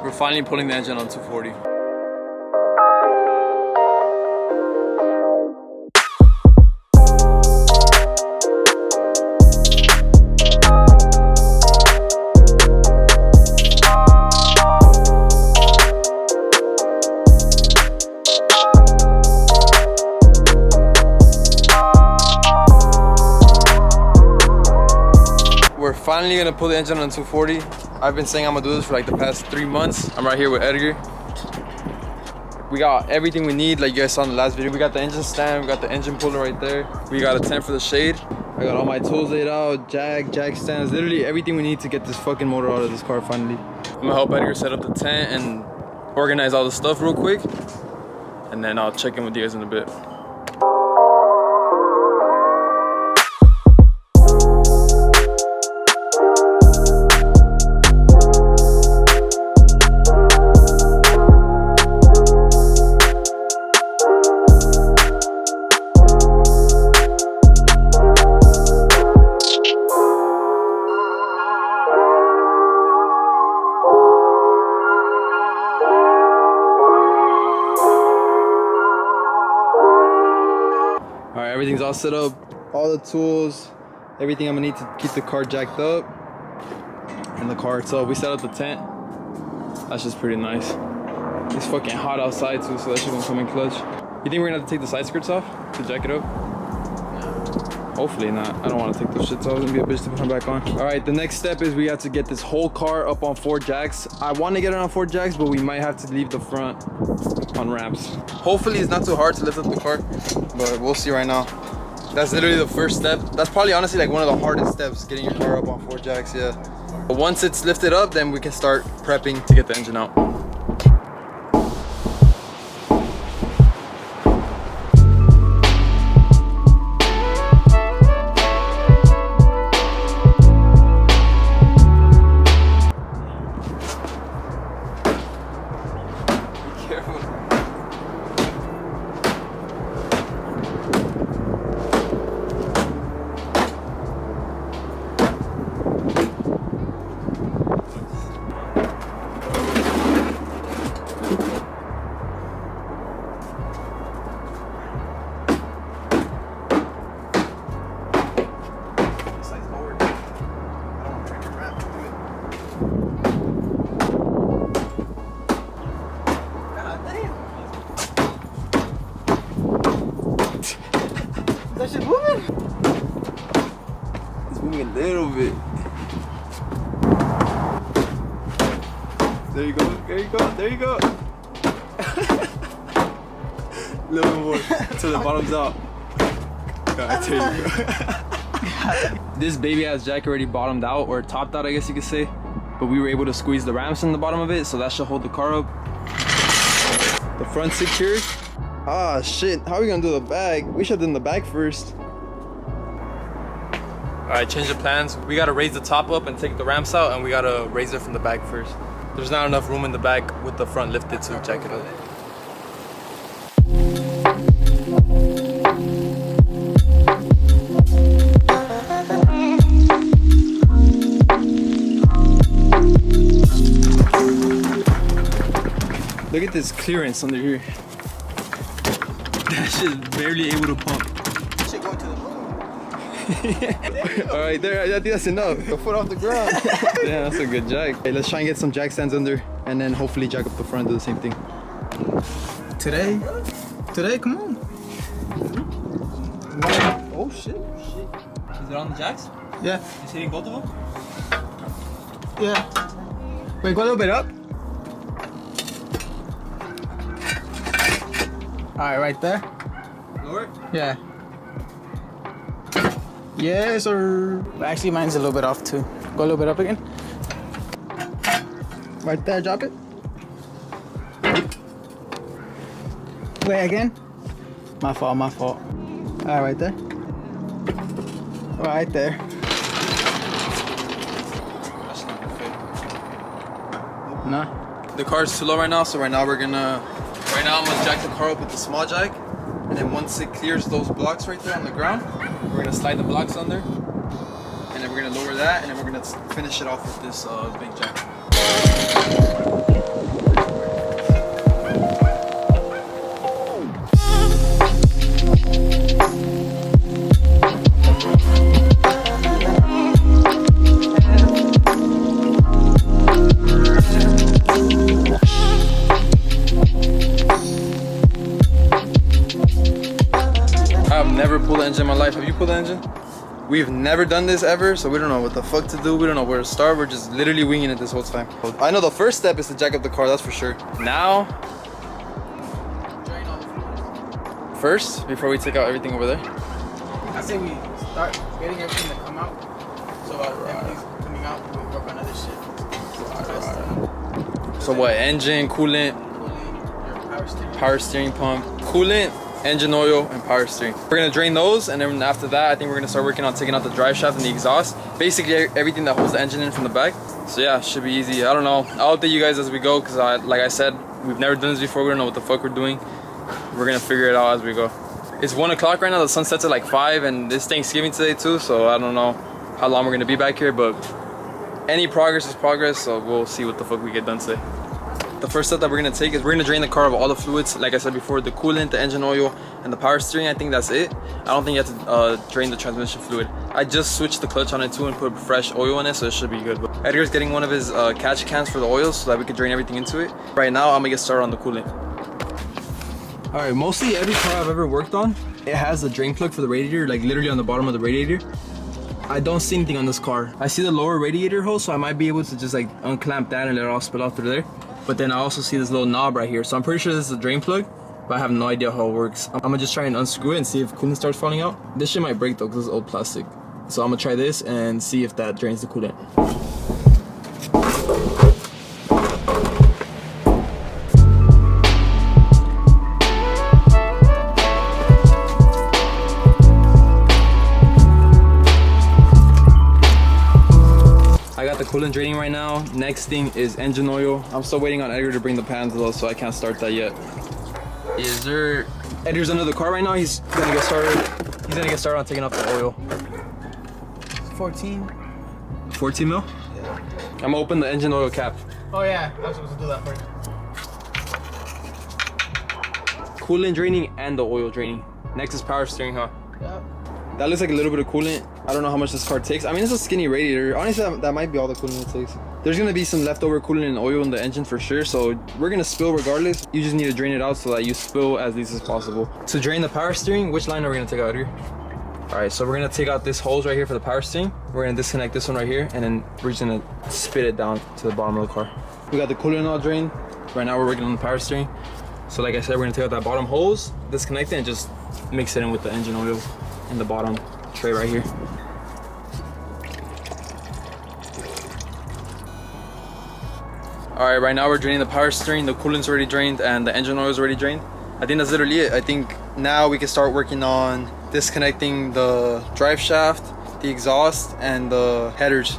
We're finally pulling the engine on 240. We're finally gonna pull the engine on 240. I've been saying I'm gonna do this for like the past 3 months. I'm right here with Edgar. We got everything we need, like you guys saw in the last video. We got the engine stand, we got the engine puller right there. We got a tent for the shade. I got all my tools laid out, jack stands, literally everything we need to get this fucking motor out of this car finally. I'm gonna help Edgar set up the tent and organize all the stuff real quick. And then I'll check in with you guys in a bit. Alright, everything's all set up, all the tools, everything I'm gonna need to keep the car jacked up, and the car itself. We set up the tent. That's just pretty nice. It's fucking hot outside too, so that shit gonna come in clutch. You think we're gonna have to take the side skirts off to jack it up? Hopefully not. I don't want to take those shits off. It's gonna be a bitch to put them back on. Alright, the next step is we have to get this whole car up on 4 jacks. I want to get it on 4 jacks, but we might have to leave the front on ramps. Hopefully it's not too hard to lift up the car, but we'll see right now. That's literally the first step. That's probably honestly like one of the hardest steps, getting your car up on 4 jacks, yeah. But once it's lifted up, then we can start prepping to get the engine out. That shit moving? It's moving a little bit. There you go, there you go, there you go. A little bit more, till the bottom's out. God, there you go. This baby ass jack already bottomed out, or topped out I guess you could say. But we were able to squeeze the ramps in the bottom of it, so that should hold the car up. The front secured. Ah shit, how are we gonna do the back? We should have done the back first. Alright, change the plans. We gotta raise the top up and take the ramps out, and we gotta raise it from the back first. There's not enough room in the back with the front lifted to jack it up. Look at this clearance under here. That shit's barely able to pump. Shit going to the moon. Alright, there, I think that's enough. The foot off the ground. Yeah, that's a good jack. Hey, let's try and get some jack stands under, and then hopefully jack up the front, do the same thing. Today, come on. Oh shit. Is it on the jacks? Yeah. Is hitting both of them? Yeah. Wait, go a little bit up. Alright, right there. Lower? Yeah. Yes, sir. Actually, mine's a little bit off too. Go a little bit up again. Right there, drop it. Wait, again. My fault, my fault. Alright, right there. Right there. Nah. The car's too low right now, so right now I'm gonna jack the car up with the small jack, and then once it clears those blocks right there on the ground, we're gonna slide the blocks under, and then we're We're gonna lower that, and then we're gonna finish it off with this big jack. I've never pulled an engine in my life. Have you pulled an engine? We've never done this ever, so we don't know what the fuck to do. We don't know where to start. We're just literally winging it this whole time. I know the first step is to jack up the car, that's for sure. Now, first, before we take out everything over there, I say we start getting everything to come out. So everything's coming out, we work on other shit. So what, engine, coolant, Your power steering pump, coolant, engine oil, and power steering. We're gonna drain those, and then after that, I think we're gonna start working on taking out the drive shaft and the exhaust. Basically everything that holds the engine in from the back. So yeah, should be easy. I don't know. I'll update you guys as we go, because like I said, we've never done this before. We don't know what the fuck we're doing. We're gonna figure it out as we go. It's 1 o'clock right now. The sun sets at like 5, and it's Thanksgiving today too, so I don't know how long we're gonna be back here, but any progress is progress, so we'll see what the fuck we get done today. The first step that we're gonna take is we're gonna drain the car of all the fluids. Like I said before, the coolant, the engine oil, and the power steering. I think that's it. I don't think you have to drain the transmission fluid. I just switched the clutch on it too and put fresh oil in it, so it should be good. But Edgar's getting one of his catch cans for the oil so that we can drain everything into it. Right now, I'm gonna get started on the coolant. All right, mostly every car I've ever worked on, it has a drain plug for the radiator, like literally on the bottom of the radiator. I don't see anything on this car. I see the lower radiator hole, so I might be able to just like unclamp that and let it all spill out through there. But then I also see this little knob right here, so I'm pretty sure this is a drain plug, but I have no idea how it works. I'm gonna just try and unscrew it and see if coolant starts falling out. This shit might break though, because it's old plastic. So I'm gonna try this and see if that drains the coolant. The coolant draining right now. Next thing is engine oil. I'm still waiting on Edgar to bring the pans though, so I can't start that yet. Is there... Edgar's under the car right now. He's gonna get started. He's gonna get started on taking off the oil. 14 mil? Yeah. I'm gonna open the engine oil cap. Oh yeah, I was supposed to do that first. Coolant draining and the oil draining. Next is power steering, huh? Yep. That looks like a little bit of coolant. I don't know how much this car takes. I mean, it's a skinny radiator. Honestly, that might be all the coolant it takes. There's gonna be some leftover coolant and oil in the engine for sure, so we're gonna spill regardless. You just need to drain it out so that you spill as least as possible. To drain the power steering, which line are we gonna take out here? All right, so we're gonna take out this hose right here for the power steering. We're gonna disconnect this one right here, and then we're just gonna spit it down to the bottom of the car. We got the coolant all drained. Right now we're working on the power steering. So like I said, we're gonna take out that bottom hose, disconnect it, and just mix it in with the engine oil in the bottom tray right here. All right, right now we're draining the power steering. The coolant's already drained and the engine oil is already drained. I think that's literally it. I think now we can start working on disconnecting the drive shaft, the exhaust, and the headers.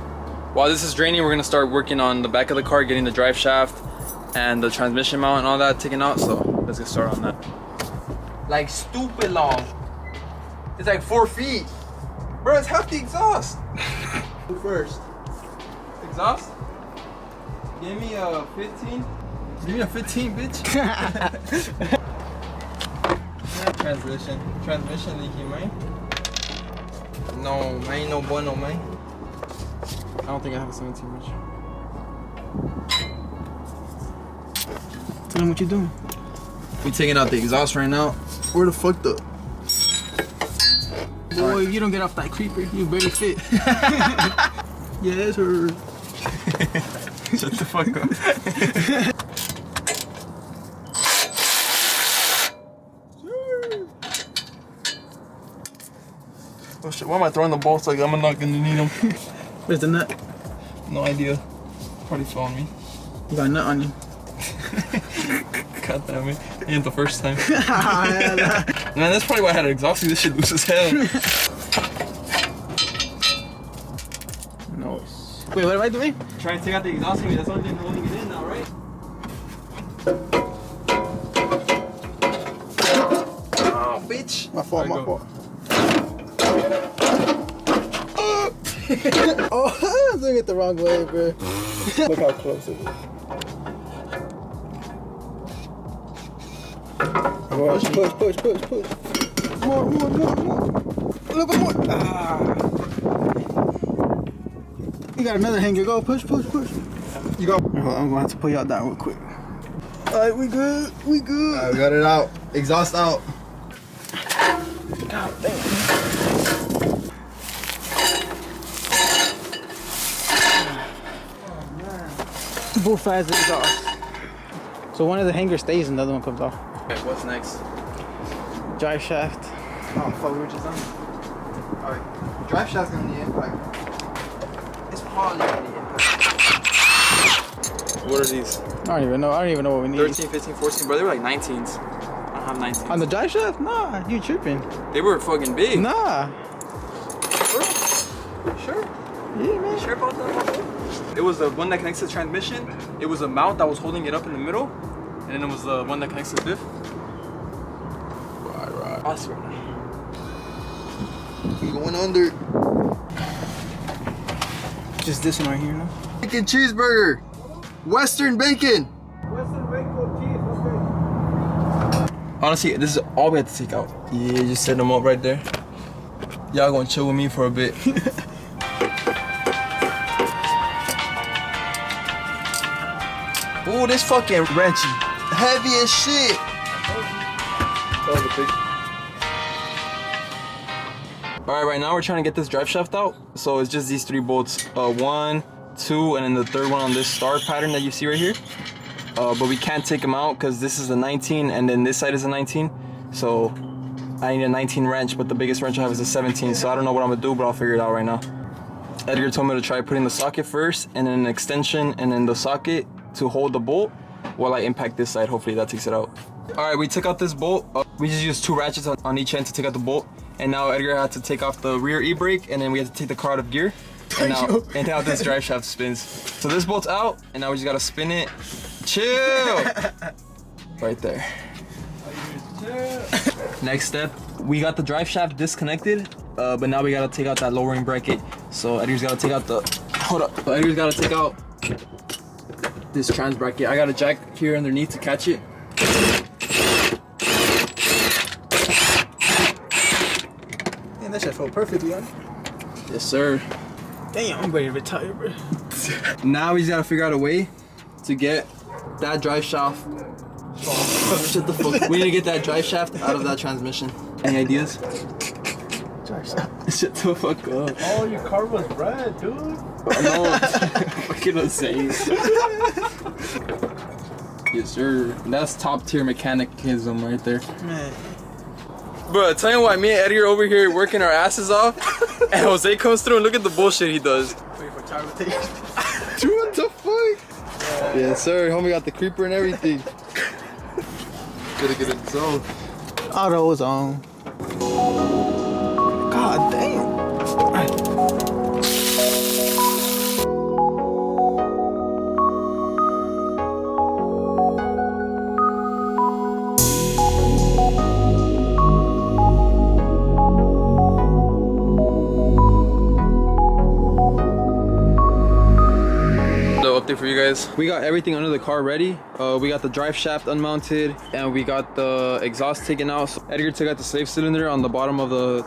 While this is draining, we're gonna start working on the back of the car, getting the drive shaft and the transmission mount and all that taken out. So let's get started on that. Like stupid long. It's like 4 feet. Bro, it's half the exhaust. Who first? Exhaust? Give me a 15. Give me a 15, bitch. Transmission leaky, man. No, man, no bueno, man. I don't think I have a 17 inch. Tell him what you doing. We taking out the exhaust right now. Where the fuck the... Boy, if you don't get off that creeper, you barely fit. Yes, sir. Shut the fuck up. Oh shit, why am I throwing the bolts like I'm not gonna need them? Where's the nut? No idea. Probably fell on me. You got a nut on you. God damn it. Ain't the first time. Man, that's probably why I had it exhausting. This shit loose as hell. Nice. Wait, what am I doing? Trying to take out the exhaust thing. That's the only thing holding it in now, right? Oh, bitch. My fault, my fault. Oh, I'm doing it the wrong way, bro. Look how close it is. Push. More. A little bit more. Ah. You got another hanger. Go, push. You go. Hold on, I'm gonna have to pull y'all down real quick. Alright, we good. Alright, we got it out. Exhaust out. God damn. Both sides of the exhaust. So one of the hangers stays and the other one comes off. Okay, what's next? Drive shaft. Oh, fuck, we were just on. Alright, drive shaft's gonna need impact. It's probably gonna need impact. What are these? I don't even know what we need. 13, 15, 14, bro, they were like 19s. I don't have 19s. On the drive shaft? Nah, you tripping. They were fucking big. Nah. Sure? Yeah, man. Sure about that? It was the one that connects to the transmission. It was a mount that was holding it up in the middle. And then it was the one that connects to the diff. Right. I swear. We going under. Just this one right here, no? Bacon cheeseburger. Western bacon. Honestly, this is all we had to take out. Yeah, just set them up right there. Y'all gonna chill with me for a bit. Ooh, this fucking wrench is heavy as shit. Alright, right now we're trying to get this drive shaft out. So it's just these 3 bolts. 1, 2, and then the third one on this star pattern that you see right here. But we can't take them out because this is a 19 and then this side is a 19. So I need a 19 wrench, but the biggest wrench I have is a 17. So I don't know what I'm gonna do, but I'll figure it out right now. Edgar told me to try putting the socket first and then an extension and then the socket to hold the bolt while I impact this side. Hopefully that takes it out. Alright, we took out this bolt. We just used 2 ratchets on each end to take out the bolt. And now Edgar had to take off the rear e-brake and then we had to take the car out of gear. And now this drive shaft spins. So this bolt's out and now we just gotta spin it. Chill! Right there. Next step, we got the drive shaft disconnected, but now we gotta take out that lowering bracket. So Edgar's gotta take out the, Edgar's gotta take out this trans bracket. I got a jack here underneath to catch it. Man, that shit felt perfectly on. Yes, sir. Damn, I'm ready to retire, bro. Now we just gotta figure out a way to get that drive shaft. Shut the fuck. We need to get that drive shaft out of that transmission. Any ideas? Drive shaft. Shut the fuck up. Oh, your car was red, dude. No, fucking insane. Yes, sir. That's top tier mechanicism right there. Man. Bro, tell you what, me and Edgar over here working our asses off, and Jose comes through and look at the bullshit he does. Wait for tire rotation. Dude, what the fuck? Yes, sir. Homie got the creeper and everything. Gotta get it zone. Auto is on. God damn. Update for you guys. We got everything under the car ready. We got the drive shaft unmounted and we got the exhaust taken out. So Edgar took out the slave cylinder on the bottom of the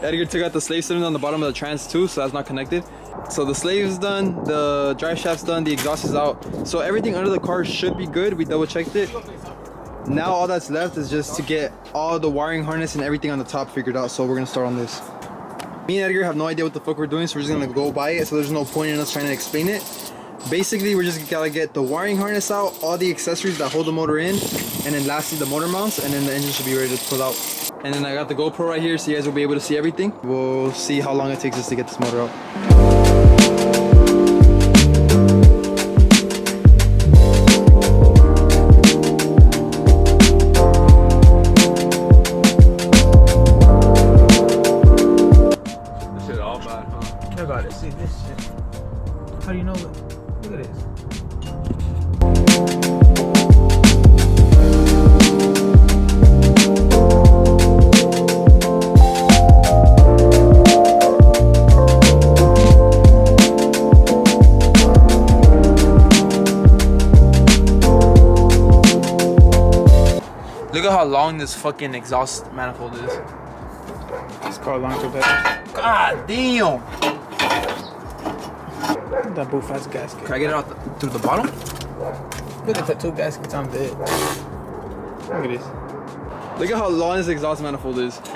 Edgar took out the slave cylinder on the bottom of the trans too, so that's not connected. So the slave is done, the drive shaft's done, the exhaust is out. So everything under the car should be good. We double checked it. Now all that's left is just to get all the wiring harness and everything on the top figured out. So we're gonna start on this. Me and Edgar have no idea what the fuck we're doing, so we're just gonna go buy it, so there's no point in us trying to explain it. Basically, we're just gotta get the wiring harness out, all the accessories that hold the motor in, and then lastly the motor mounts, and then the engine should be ready to pull out. And then I got the GoPro right here, so you guys will be able to see everything. We'll see how long it takes us to get this motor out. I gotta see this shit. How do you know it? Look at this. Look at how long this fucking exhaust manifold is. It's called long propellers. God damn! That boot fast gasket. Can I get it out through the bottom? Look at the two gaskets on the. Look at this. Look at how long this exhaust manifold is. Oh,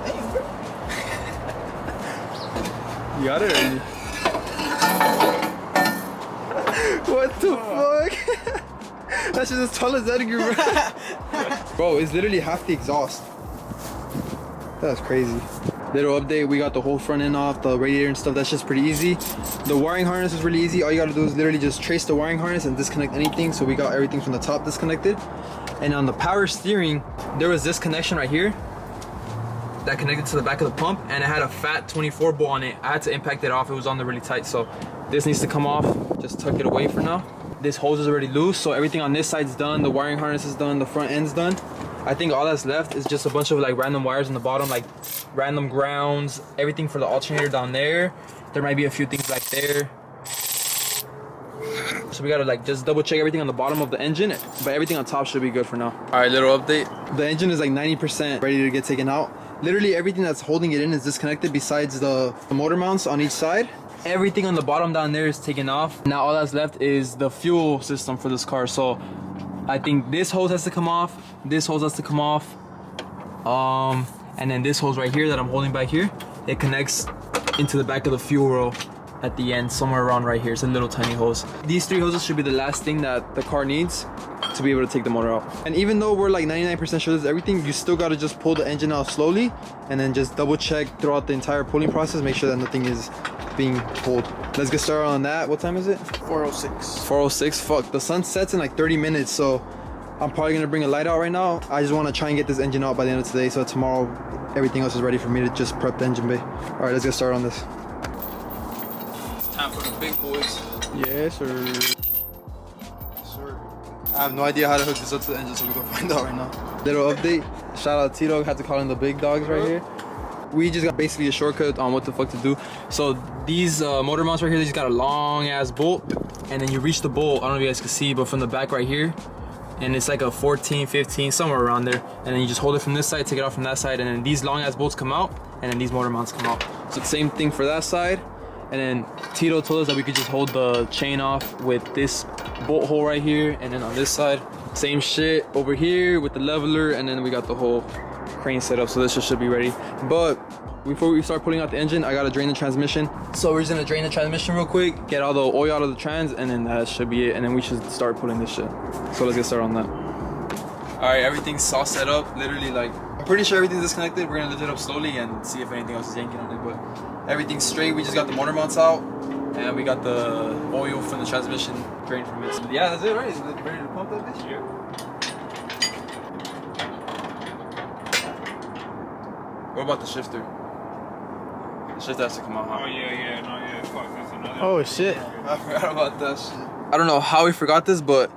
damn, bro. You got it already. What the fuck? That's just as tall as Edgar, bro. Bro, it's literally half the exhaust. That's crazy. Little update, we got the whole front end off, the radiator and stuff. That's just pretty easy. The wiring harness is really easy. All you gotta do is literally just trace the wiring harness and disconnect anything. So we got everything from the top disconnected. And on the power steering, there was this connection right here that connected to the back of the pump, and it had a fat 24 bolt on it. I had to impact it off. It was on there really tight. So this needs to come off. Just tuck it away for now. This hose is already loose, so everything on this side's done. The wiring harness is done. The front end's done. I think all that's left is just a bunch of like random wires on the bottom, like random grounds, everything for the alternator down there. There might be a few things back there. So we gotta like just double check everything on the bottom of the engine, but everything on top should be good for now. All right, little update. The engine is like 90% ready to get taken out. Literally everything that's holding it in is disconnected besides the motor mounts on each side. Everything on the bottom down there is taken off. Now all that's left is the fuel system for this car. So I think this hose has to come off, this hose has to come off, and then this hose right here that I'm holding back here, it connects into the back of the fuel row at the end, somewhere around right here. It's a little tiny hose. These three hoses should be the last thing that the car needs to be able to take the motor out. And even though we're like 99% sure this is everything, you still gotta just pull the engine out slowly and then just double check throughout the entire pulling process, make sure that nothing is being pulled. Let's get started on that. What time is it? 406. 406. Fuck, the sun sets in like 30 minutes, so I'm probably gonna bring a light out right now. I just want to try and get this engine out by the end of today, so tomorrow everything else is ready for me to just prep the engine bay. All right, let's get started on this. Time for the big boys. Yes, sir. Sir. I have no idea how to hook this up to the engine, so we're gonna find out right now. Little update. Shout out Tito. Had to call in the big dogs right here. We just got basically a shortcut on what the fuck to do. So these motor mounts right here, they just got a long ass bolt, and then you reach the bolt, I don't know if you guys can see, but from the back right here, and it's like a 14, 15, somewhere around there, and then you just hold it from this side, take it off from that side, and then these long ass bolts come out, and then these motor mounts come out. So the same thing for that side. And then Tito told us that we could just hold the chain off with this bolt hole right here, and then on this side, same shit over here with the leveler, and then we got the whole crane set up, so this should be ready. But before we start pulling out the engine, I gotta drain the transmission. So we're just gonna drain the transmission real quick, get all the oil out of the trans, and then that should be it, and then we should start pulling this shit. So let's get started on that. All right, everything's all set up, literally like, I'm pretty sure everything's disconnected. We're gonna lift it up slowly and see if anything else is yanking on it, but everything's straight. We just got the motor mounts out, and we got the oil from the transmission drained from it. So yeah, that's it, right? Is it ready to pump that bitch? Yeah. What about the shifter? The shifter has to come out, huh? Oh yeah, no, yeah, fuck, that's another. Oh shit. I forgot about that shit. I don't know how we forgot this, but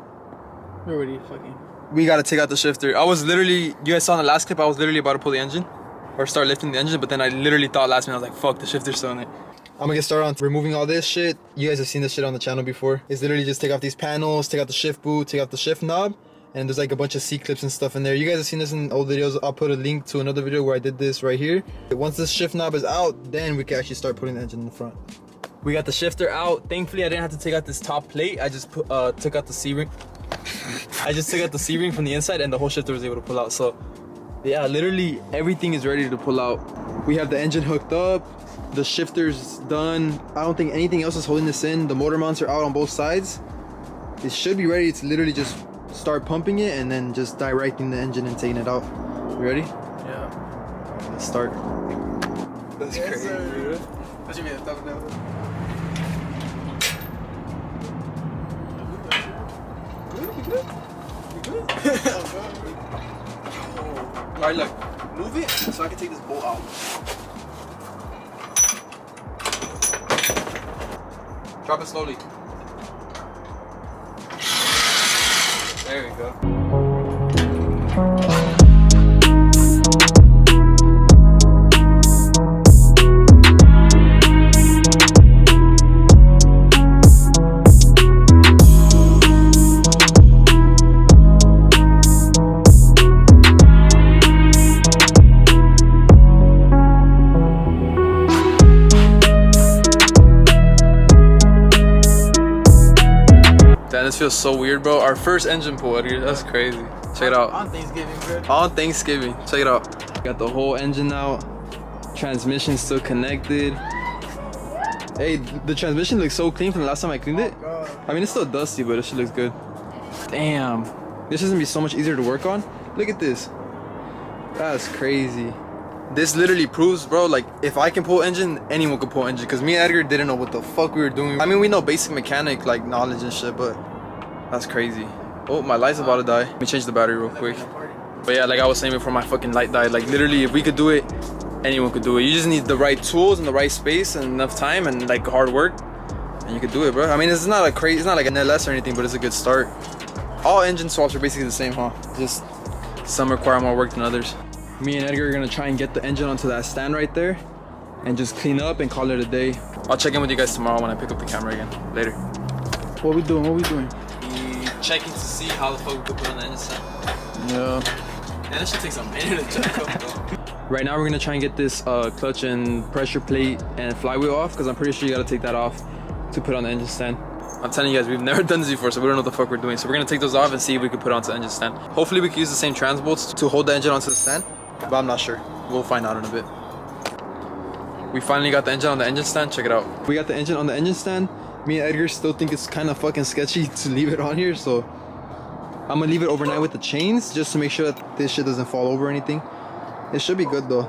We're already fucking. we gotta take out the shifter. I was literally, you guys saw in the last clip, I was literally about to pull the engine or start lifting the engine, but then I literally thought last minute, I was like, fuck, the shifter's still in it. I'm gonna get started on removing all this shit. You guys have seen this shit on the channel before. It's literally just take off these panels, take out the shift boot, take out the shift knob, and there's like a bunch of C-clips and stuff in there. You guys have seen this in old videos. I'll put a link to another video where I did this right here. Once this shift knob is out, then we can actually start putting the engine in the front. We got the shifter out. Thankfully, I didn't have to take out this top plate. I just took out the C-ring. I just took out the C-ring from the inside, and the whole shifter was able to pull out. So yeah, literally everything is ready to pull out. We have the engine hooked up. The shifter's done. I don't think anything else is holding this in. The motor mounts are out on both sides. It should be ready. It's literally just start pumping it and then just directing the engine and taking it out. You ready? Yeah. Let's start. That's Yes, crazy. sir. That should be the thumbnail. Alright, look. Move it so I can take this bolt out. Drop it slowly. There we go. this feels so weird, bro. Our first engine pull, Edgar. That's crazy. Check it out. On Thanksgiving, bro. On Thanksgiving. Check it out. Got the whole engine out. Transmission still connected. Hey, the transmission looks so clean from the last time I cleaned it. I mean, it's still dusty, but it shit looks good. Damn. This is gonna be so much easier to work on. Look at this. That's crazy. This literally proves, bro, like, if I can pull engine, anyone can pull engine. Because me and Edgar didn't know what the fuck we were doing. I mean, we know basic mechanic, like, knowledge and shit, but that's crazy. Oh, my light's about to die. Let me change the battery real quick. But yeah, like I was saying before, my fucking light died. Like, literally, if we could do it, anyone could do it. You just need the right tools and the right space and enough time and, like, hard work. And you could do it, bro. I mean, it's not it's not like an LS or anything, but it's a good start. All engine swaps are basically the same, huh? Just some require more work than others. Me and Edgar are gonna try and get the engine onto that stand right there and just clean up and call it a day. I'll check in with you guys tomorrow when I pick up the camera again. Later. What we doing? What we doing? Checking to see how the fuck we could put on the engine stand. Yeah. Man, that should take some minute to check up, though. Right now we're gonna try and get this clutch and pressure plate and flywheel off, because I'm pretty sure you gotta take that off to put on the engine stand. I'm telling you guys, we've never done this before, so we don't know what the fuck we're doing. So we're gonna take those off and see if we can put it onto the engine stand. Hopefully we can use the same trans bolts to hold the engine onto the stand, but I'm not sure. We'll find out in a bit. We finally got the engine on the engine stand. Check it out. We got the engine on the engine stand. Me and Edgar still think it's kind of fucking sketchy to leave it on here, so I'm gonna leave it overnight with the chains just to make sure that this shit doesn't fall over or anything. It should be good though.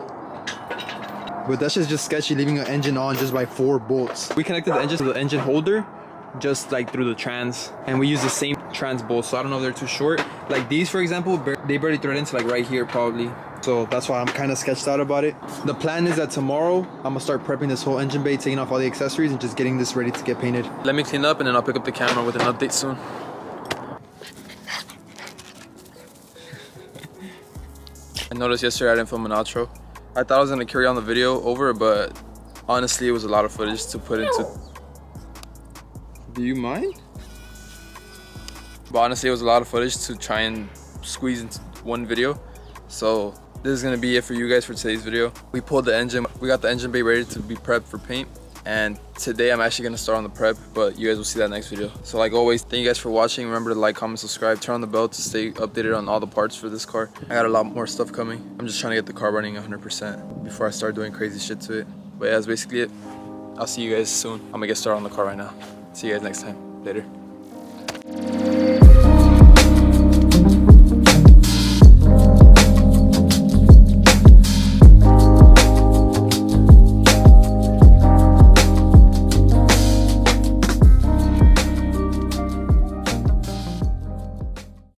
But that's just sketchy, leaving an engine on just by 4 bolts. We connected the engine to the engine holder just like through the trans, and we use the same trans bolts, so I don't know if they're too short. Like these, for example, they barely thread into like right here probably, so that's why I'm kind of sketched out about it. The plan is that tomorrow I'm gonna start prepping this whole engine bay, taking off all the accessories and just getting this ready to get painted. Let me clean up and then I'll pick up the camera with an update soon. I noticed yesterday I didn't film an outro. I thought I was gonna carry on the video over, but honestly it was a lot of footage to put into. Do you mind? But honestly, it was a lot of footage to try and squeeze into one video. So this is gonna be it for you guys for today's video. We pulled the engine. We got the engine bay ready to be prepped for paint. And today I'm actually gonna start on the prep, but you guys will see that next video. So like always, thank you guys for watching. Remember to like, comment, subscribe, turn on the bell to stay updated on all the parts for this car. I got a lot more stuff coming. I'm just trying to get the car running 100% before I start doing crazy shit to it. But yeah, that's basically it. I'll see you guys soon. I'm gonna get started on the car right now. See you guys next time. Later.